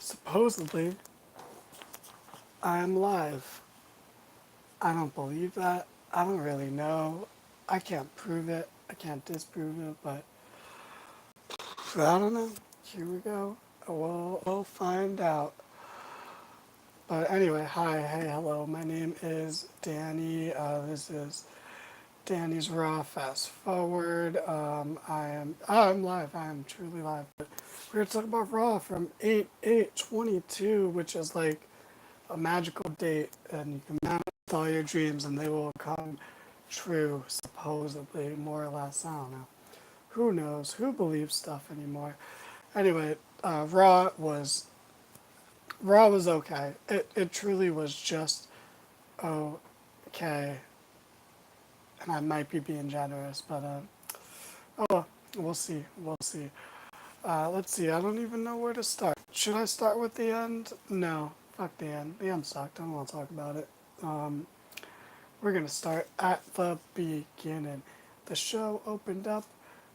Supposedly, I am live. I don't believe that. I don't really know. I can't prove it. I can't disprove it, but I don't know. Here we go. We'll find out. But anyway, hi, hey, hello. My name is Danny. This is Danny's Raw Fast Forward. I'm live. I am truly live. But we're gonna talk about Raw from 8/8/22, which is like a magical date, and you can manifest all your dreams, and they will come true. Supposedly, more or less. I don't know. Who knows? Who believes stuff anymore? Anyway, Raw was okay. It truly was just okay, and I might be being generous, but oh, we'll see. We'll see. Let's see. I don't even know where to start. Should I start with the end? No. Fuck the end. The end sucked. I don't want to talk about it. We're gonna start at the beginning. The show opened up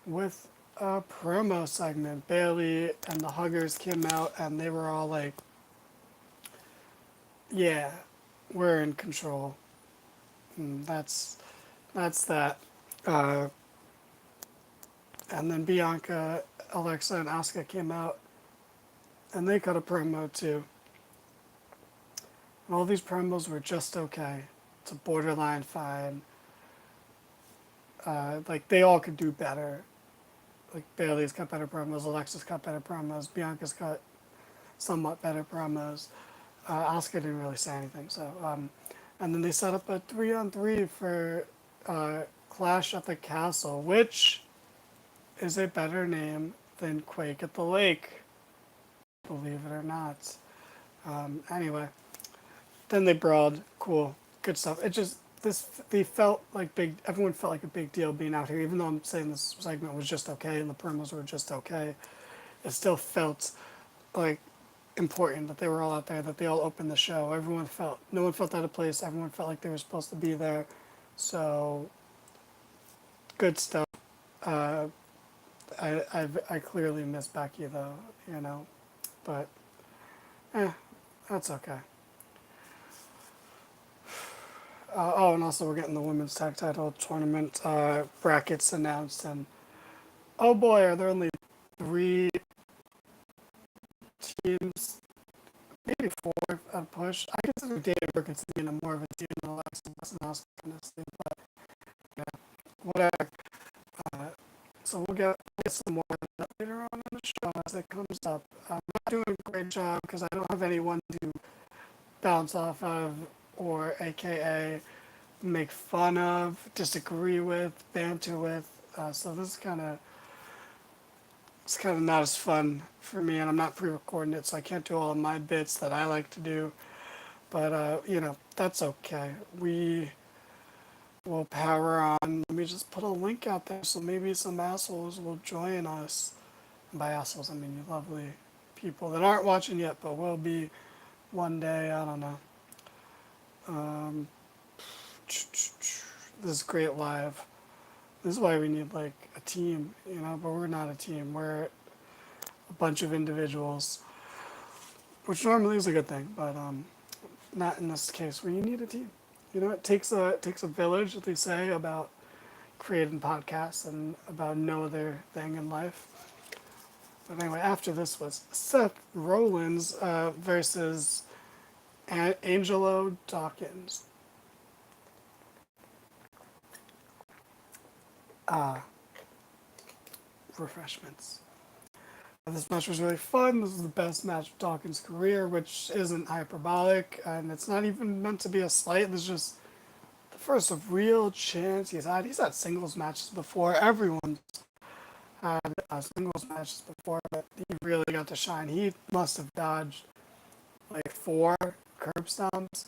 with a promo segment. Bailey and the Huggers came out, and they were all like, "Yeah, we're in control." And that's that. Uh, and then Bianca, Alexa, and Asuka came out, and they cut a promo too. And all these promos were just okay. It's a borderline fine. Like they all could do better. Like Bailey's got better promos, Alexa's got better promos, Bianca's got somewhat better promos. Asuka didn't really say anything, so and then they set up a 3-on-3 for Clash at the Castle, which is a better name than Quake at the Lake, believe it or not. Anyway, then they brawled. Cool, good stuff. It just they felt like big. Everyone felt like a big deal being out here, even though I'm saying this segment was just okay and the promos were just okay. It still felt like important that they were all out there, that they all opened the show. No one felt out of place. Everyone felt like they were supposed to be there. So good stuff. Uh, I clearly miss Becky though, but that's okay. And also we're getting the women's tag title tournament brackets announced, and oh boy, are there only 3 teams, maybe 4 at a push. I consider Dana Brooke to be more of a team than Alexa Bliss and Asuka, honestly, but yeah, whatever. Uh, so we'll get some more of that later on in the show as it comes up. I'm not doing a great job because I don't have anyone to bounce off of, or AKA make fun of, disagree with, banter with. So this is it's kind of not as fun for me, and I'm not pre-recording it, so I can't do all of my bits that I like to do. But that's okay. We will power on. Let me just put a link out there so maybe some assholes will join us. And by assholes, I mean you lovely people that aren't watching yet, but will be one day. I don't know. Um, this is great live. This is why we need like a team, but we're not a team. We're a bunch of individuals, which normally is a good thing, but not in this case where you need a team. It takes a village, as they say about creating podcasts and about no other thing in life. But anyway, after this was Seth Rollins versus Angelo Dawkins. Refreshments. This match was really fun. This is the best match of Dawkins' career, which isn't hyperbolic, and it's not even meant to be a slight. This is just the first of real chance he's had. He's had singles matches before. Everyone's had singles matches before, but he really got to shine. He must have dodged like 4 curb stomps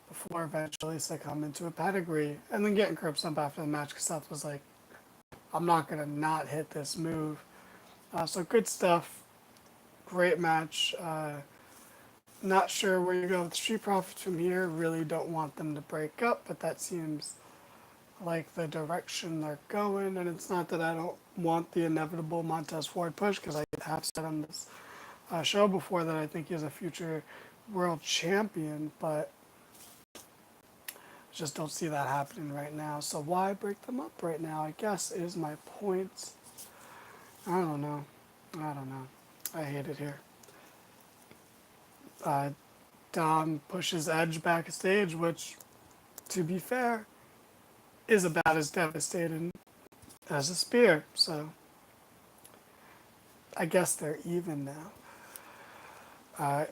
before eventually succumbing to a pedigree, and then getting curb stomp after the match because Seth was like, I'm not going to not hit this move. So good stuff. Great match. Not sure where you go with Street Profits from here. Really don't want them to break up, but that seems like the direction they're going. And it's not that I don't want the inevitable Montez Ford push, because I have said on this show before that I think he's a future world champion, but just don't see that happening right now. So why break them up right now, I guess, is my point. I don't know. I don't know. I hate it here. Uh, Dom pushes Edge backstage, which, to be fair, is about as devastating as a spear. So I guess they're even now. Uh,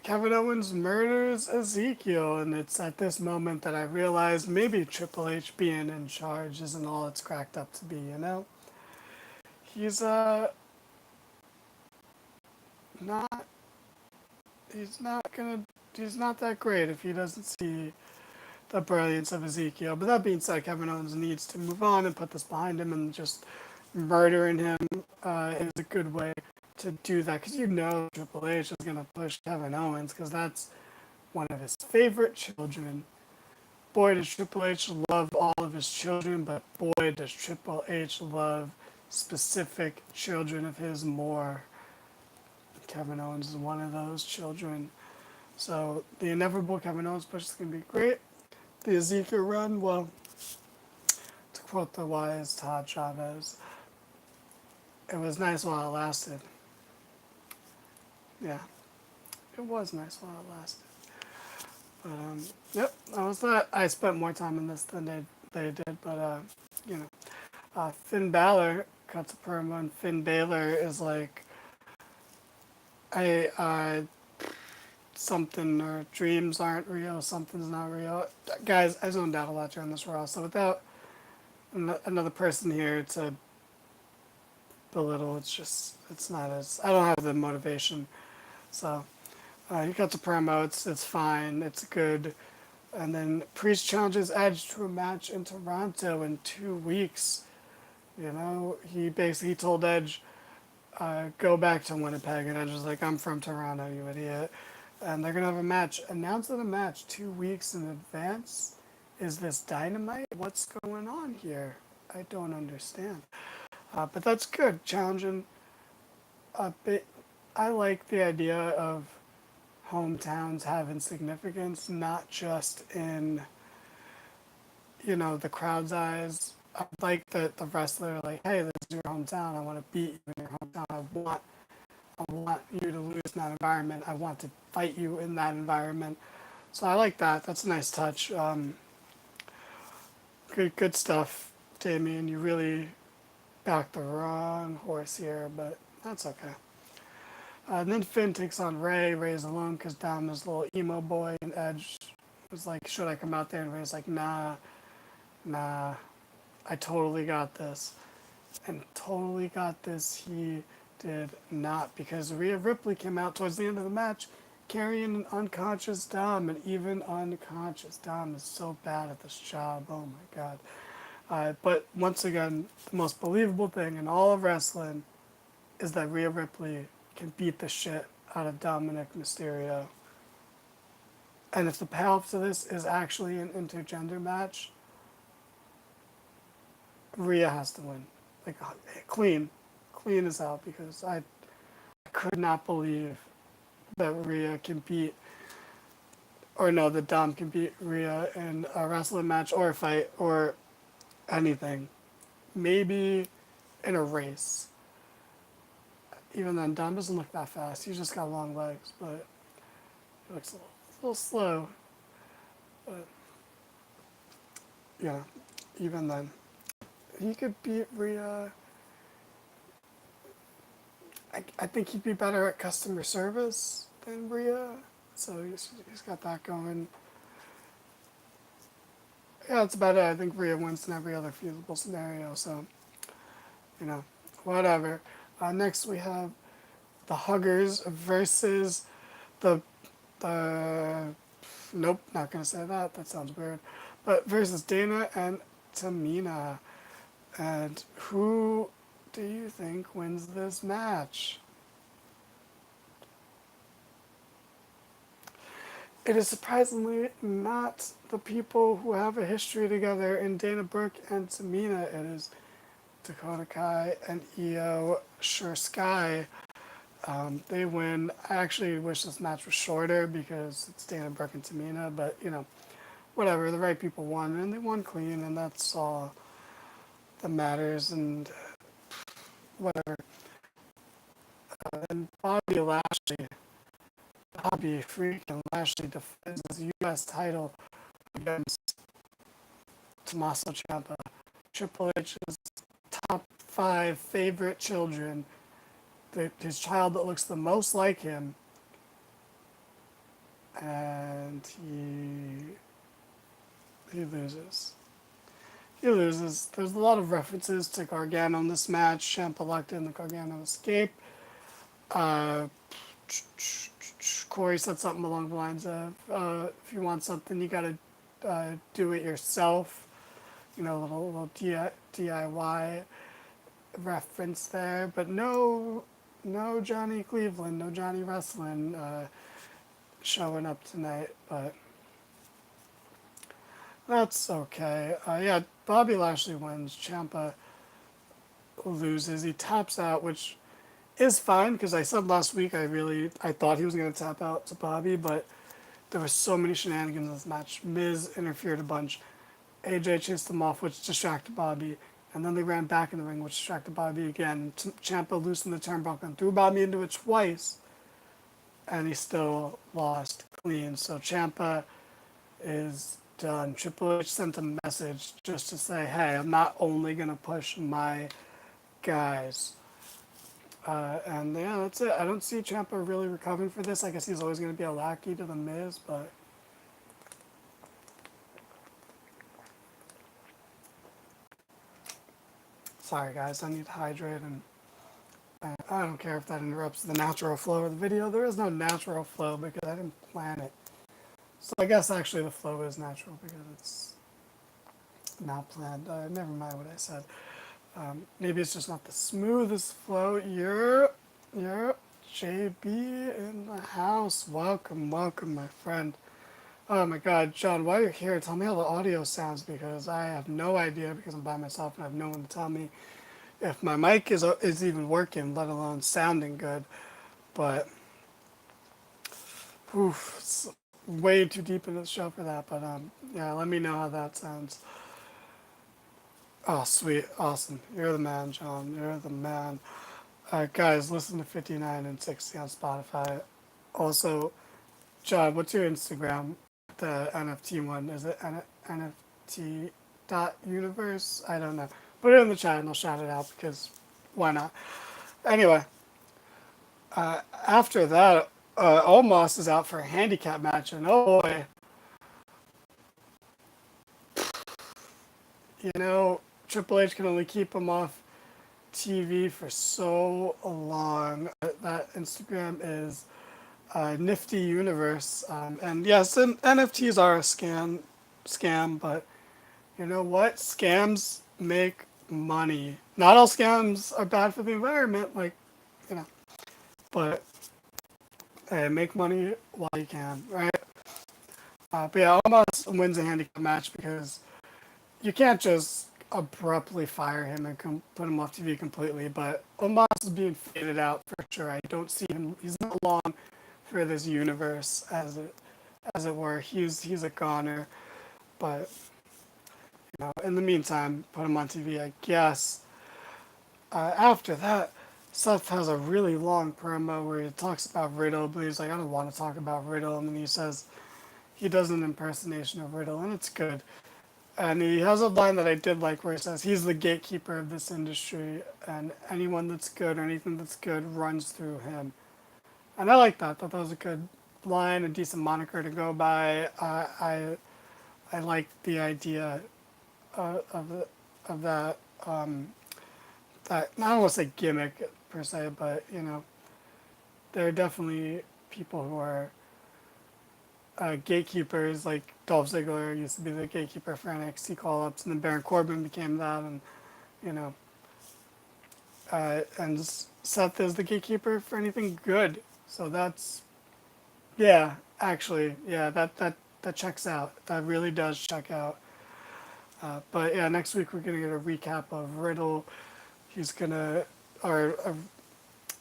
Kevin Owens murders Ezekiel, and it's at this moment that I realize maybe Triple H being in charge isn't all it's cracked up to be, you know? He's not he's not gonna he's not that great if he doesn't see the brilliance of Ezekiel. But that being said, Kevin Owens needs to move on and put this behind him, and just murdering him is a good way to do that, because you know Triple H is gonna push Kevin Owens because that's one of his favorite children. Boy, does Triple H love all of his children, but boy, does Triple H love specific children of his more. Kevin Owens is one of those children. So the inevitable Kevin Owens push is going to be great. The Ezekiel run, well, to quote the wise Todd Chavez, it was nice while it lasted. Yeah, it was nice while it lasted. But, yep, that was that. I spent more time in this than they did, but, you know. Finn Balor cuts a promo, and Finn Balor is like, something or dreams aren't real, something's not real. Guys, I zoned out a lot during this Raw, so without another person here to belittle, it's not as, I don't have the motivation. So, he cuts a promo, it's fine, it's good. And then Priest challenges Edge to a match in Toronto in 2 weeks. You know, he basically told Edge, go back to Winnipeg, and Edge was like, I'm from Toronto, you idiot. And they're gonna have a match. Announcing a match 2 weeks in advance. Is this Dynamite? What's going on here? I don't understand. But that's good. Challenging a bit. I like the idea of hometowns having significance, not just in, you know, the crowd's eyes. I like that the wrestler, like, hey, this is your hometown. I want to beat you in your hometown. I want you to lose in that environment. I want to fight you in that environment. So I like that. That's a nice touch. Good stuff, Damien. You really backed the wrong horse here, but that's okay. And then Finn takes on Ray. Ray's alone because Dom is a little emo boy, and Edge was like, should I come out there? And Ray's like, nah, I totally got this. And totally got this, he did not, because Rhea Ripley came out towards the end of the match carrying an unconscious Dom, and even unconscious Dom is so bad at this job. Oh my god. But once again, the most believable thing in all of wrestling is that Rhea Ripley can beat the shit out of Dominic Mysterio. And if the payoff to this is actually an intergender match, Rhea has to win. Like, clean as hell, because I could not believe that Rhea can beat, or no, that Dom can beat Rhea in a wrestling match or a fight or anything. Maybe in a race. Even then, Dom doesn't look that fast. He's just got long legs, but he looks a little slow. But, yeah, even then. He could beat Rhea. I think he'd be better at customer service than Rhea, so he's got that going. Yeah, that's about it. I think Rhea wins in every other feasible scenario, so, you know, whatever. Next we have the Huggers versus the nope, not gonna say that. That sounds weird. But versus Dana and Tamina. And who do you think wins this match? It is surprisingly not the people who have a history together in Dana Brooke and Tamina. It is Dakota Kai and Io Shirai. They win. I actually wish this match was shorter because it's Dana Brooke and Tamina, but whatever. The right people won, and they won clean, and that's all that matters. And whatever. And Bobby freaking Lashley defends his U.S. title against Tommaso Ciampa. Triple H's top 5 favorite children. His child that looks the most like him, and he loses. He loses. There's a lot of references to Gargano in this match. Ciampa locked in the Gargano escape. Uh, Corey said something along the lines of, if you want something, you gotta do it yourself. Little DIY reference there. But no Johnny Cleveland, no Johnny Wrestling showing up tonight. But that's okay. Yeah, Bobby Lashley wins. Ciampa loses. He taps out, which is fine because I said last week I thought he was going to tap out to Bobby, but there were so many shenanigans in this match. Miz interfered a bunch. AJ chased him off, which distracted Bobby. And then they ran back in the ring, which distracted Bobby again. Ciampa loosened the turnbuckle and threw Bobby into it twice. And he still lost clean. So Ciampa is done. Triple H sent a message just to say, hey, I'm not only going to push my guys. And yeah, that's it. I don't see Ciampa really recovering for this. I guess he's always going to be a lackey to The Miz, but sorry guys, I need to hydrate, and I don't care if that interrupts the natural flow of the video. There is no natural flow because I didn't plan it. So I guess actually the flow is natural because it's not planned. Never mind what I said. Maybe it's just not the smoothest flow. You're JB in the house. Welcome, my friend. Oh my God, John, while you're here, tell me how the audio sounds because I have no idea because I'm by myself and I have no one to tell me if my mic is even working, let alone sounding good. But it's way too deep into the show for that. But yeah, let me know how that sounds. Oh, sweet. Awesome. You're the man, John. You're the man. Guys, listen to 59 and 60 on Spotify. Also, John, what's your Instagram? The NFT one. Is it NFT.universe? I don't know. Put it in the chat and I'll shout it out because why not? Anyway, after that, Omos is out for a handicap match. And oh boy, Triple H can only keep him off TV for so long. That Instagram is Nifty Universe. And yes, NFTs are a scam, but you know what? Scams make money. Not all scams are bad for the environment, but hey, make money while you can, right? But yeah, Omos wins a handicap match because you can't just abruptly fire him and put him off TV completely. But Omos is being faded out for sure. I don't see him. He's not long for this universe, as it were. He's a goner. But in the meantime, put him on TV, I guess. After that, Seth has a really long promo where he talks about Riddle, but he's like, I don't want to talk about Riddle. And then he says he does an impersonation of Riddle, and it's good. And he has a line that I did like where he says, he's the gatekeeper of this industry, and anyone that's good or anything that's good runs through him. And I like that. I thought that was a good line, a decent moniker to go by. I like the idea of that. That I don't want to say gimmick per se, but there are definitely people who are gatekeepers. Like Dolph Ziggler used to be the gatekeeper for NXT call-ups, and then Baron Corbin became that, and and Seth is the gatekeeper for anything good. So that's that checks out. That really does check out. But yeah, next week we're gonna get a recap of Riddle. He's gonna, or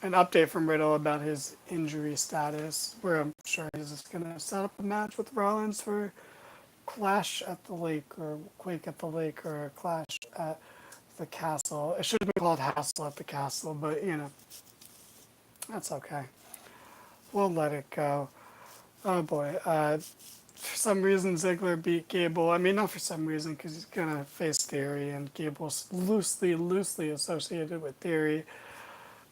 an update from Riddle about his injury status, where I'm sure he's just gonna set up a match with Rollins for Clash at the Lake or Quake at the Lake or Clash at the Castle. It should have been called Hassle at the Castle, but you know, that's okay. We'll let it go. Oh boy. For some reason, Ziggler beat Gable. I mean, not for some reason, because he's gonna face Theory, and Gable's loosely associated with Theory.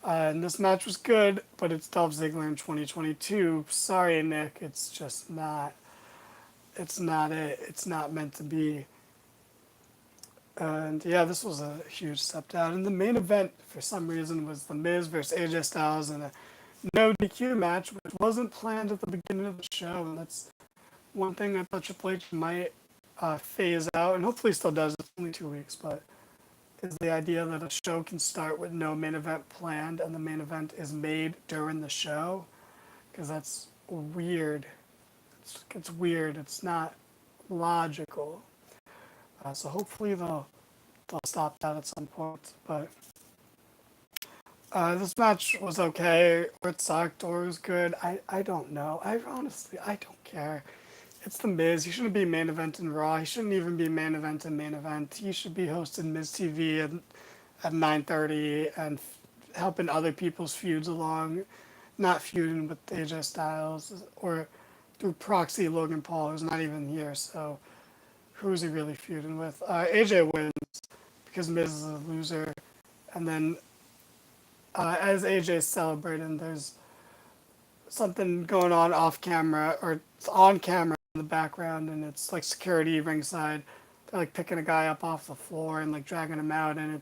And this match was good, but it's Dolph Ziggler in 2022. Sorry, Nick. It's just not. It's not it. It's not meant to be. And yeah, this was a huge step down. And the main event, for some reason, was The Miz versus AJ Styles in a no DQ match, which wasn't planned at the beginning of the show. And that's one thing I thought Triple H might phase out, and hopefully still does. It's only 2 weeks, but is the idea that a show can start with no main event planned and the main event is made during the show, because that's weird. It's weird. It's not logical. So hopefully they'll stop that at some point. But this match was okay, or it sucked, or it was good. I don't know. I honestly don't care. It's The Miz. He shouldn't be main event in Raw. He shouldn't even be main event in main event. He should be hosting Miz TV at 9:30 and helping other people's feuds along, not feuding with AJ Styles or through proxy Logan Paul, who's not even here. So who's he really feuding with? AJ wins because Miz is a loser. And then as AJ's celebrating, there's something going on off camera, or it's on camera in the background, and it's like security ringside. They're like picking a guy up off the floor and like dragging him out, and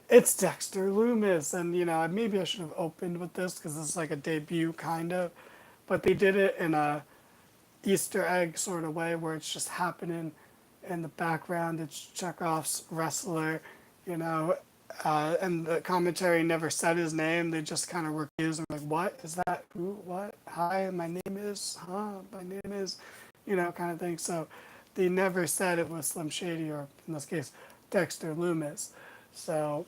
it's Dexter Lumis. And you know, maybe I should have opened with this because this is like a debut kind of, but they did it in a Easter egg sort of way where it's just happening in the background. It's Chekhov's wrestler, you know, and the commentary never said his name. They just kind of were confused and like, what is that? Who? What? Hi, my name is, my name is, you know, kind of thing. So they never said it was Slim Shady, or in this case, Dexter Lumis. So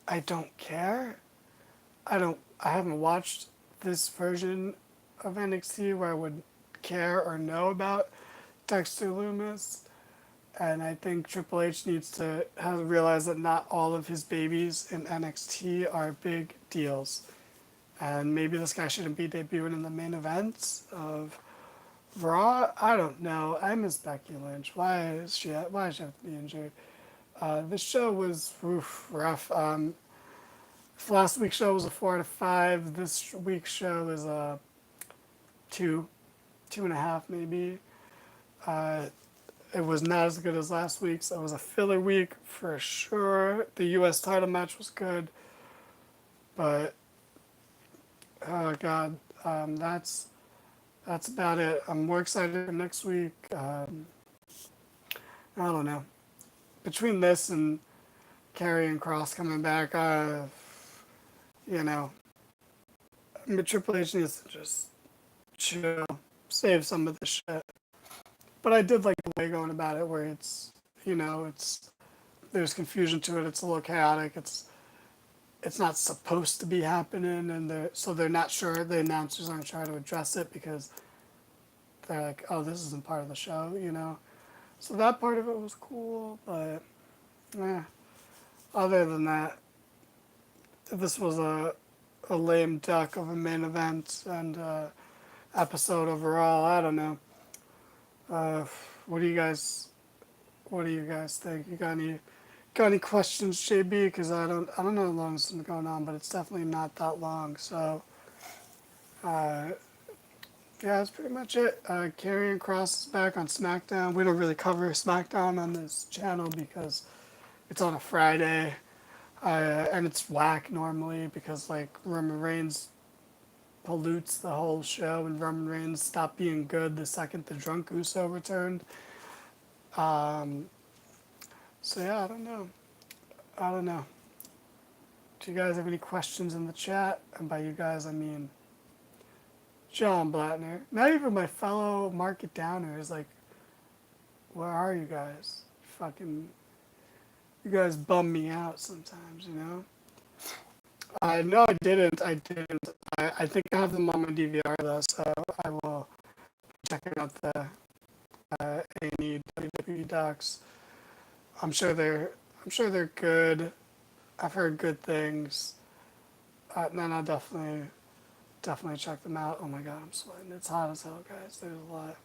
I don't care. I haven't watched this version of NXT where I would care or know about Dexter Lumis. And I think Triple H needs to realize that not all of his babies in NXT are big deals. And maybe this guy shouldn't be debuting in the main events of Raw. I don't know. I miss Becky Lynch. Why does she have to be injured? This show was rough. Last week's show was a 4 out of 5. This week's show is a 2.5 maybe. It was not as good as last week's. It was a filler week for sure. The U.S. title match was good, but oh god, that's about it. I'm more excited for next week. I don't know. Between this and Karrion Kross coming back, you know, Triple H needs to just chill, save some of the shit. But I did like the way going about it, where it's, you know, there's confusion to it. It's a little chaotic. It's not supposed to be happening, and they're not sure. The announcers aren't trying to address it because they're like, oh, this isn't part of the show, you know. So that part of it was cool, but other than that, this was a lame duck of a main event and episode overall. I don't know. What do you guys think? You got any questions, JB? Because I don't know how long this has been going on, but it's definitely not that long. So, yeah, that's pretty much it. Karrion Kross is back on SmackDown. We don't really cover SmackDown on this channel because it's on a Friday, and it's whack normally because like Roman Reigns pollutes the whole show, and Roman Reigns stopped being good the second the Drunk Uso returned. So yeah, I don't know. Do you guys have any questions in the chat? And by you guys, I mean John Blattner. Not even my fellow market downers. Like, where are you guys? You guys bum me out sometimes, you know? No, I didn't. I didn't. I think I have them on my DVR though, so I will check out the A&E WWE docs. I'm sure they're I'm sure they're good. I've heard good things. Then I'll definitely check them out. Oh my god, I'm sweating. It's hot as hell, guys. There's a lot.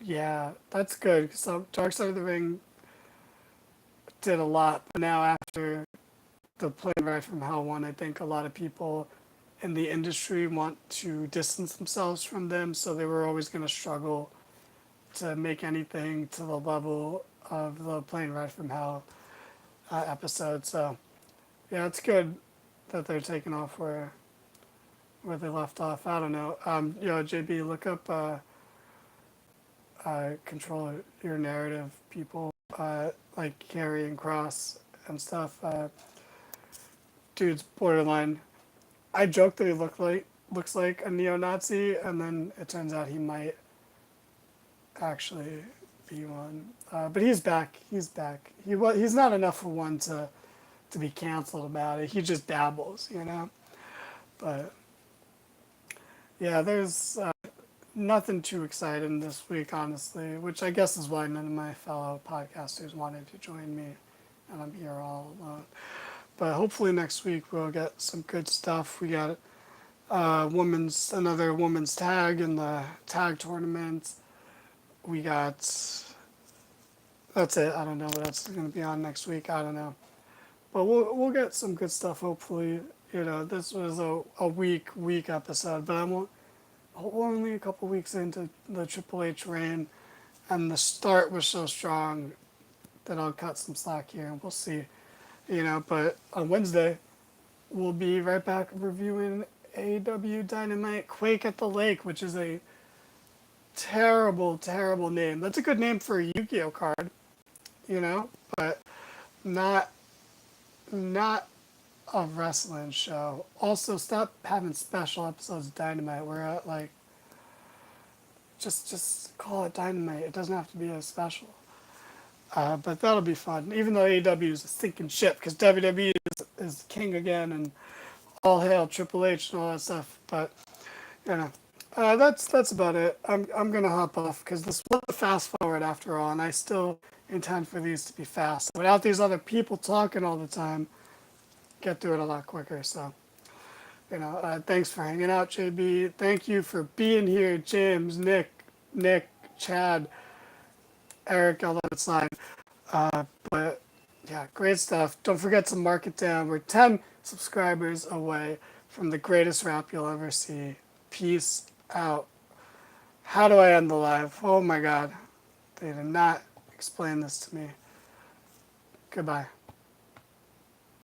Yeah, that's good. So Dark Side of the Ring did a lot, but now after the Plane Ride from Hell one, I think a lot of people in the industry want to distance themselves from them, so they were always going to struggle to make anything to the level of the Plane Ride from Hell episode. So yeah, it's good that they're taking off where they left off. I don't know. JB, look up control your narrative people like Carrie and Cross and stuff. Dude's borderline. I joked that he looks like a neo-Nazi, and then it turns out he might actually be one. But he's back. He's back. He's not enough for one to be canceled about it. He just dabbles, you know. But yeah, there's nothing too exciting this week, honestly, which I guess is why none of my fellow podcasters wanted to join me, and I'm here all alone. But hopefully next week we'll get some good stuff. We got another women's tag in the tag tournament. We got that's it. I don't know what else is going to be on next week. I don't know, but we'll get some good stuff. Hopefully, this was a week episode, but we're only a couple weeks into the Triple H reign, and the start was so strong that I'll cut some slack here, and we'll see. But on Wednesday, we'll be right back reviewing AEW Dynamite Quake at the Lake, which is a terrible, terrible name. That's a good name for a Yu-Gi-Oh card, but not a wrestling show. Also, stop having special episodes of Dynamite. We're at just call it Dynamite. It doesn't have to be a special. But that'll be fun. Even though AEW is a sinking ship, because WWE is king again, and all hail Triple H and all that stuff. But that's about it. I'm gonna hop off because this was a fast forward after all, and I still intend for these to be fast. Without these other people talking all the time, get through it a lot quicker. So, thanks for hanging out, JB. Thank you for being here, James, Nick, Chad, Eric. I'll let it slide. But yeah, great stuff. Don't forget to mark it down. We're 10 subscribers away from the greatest rap you'll ever see. Peace out. How do I end the live? Oh my God. They did not explain this to me. Goodbye.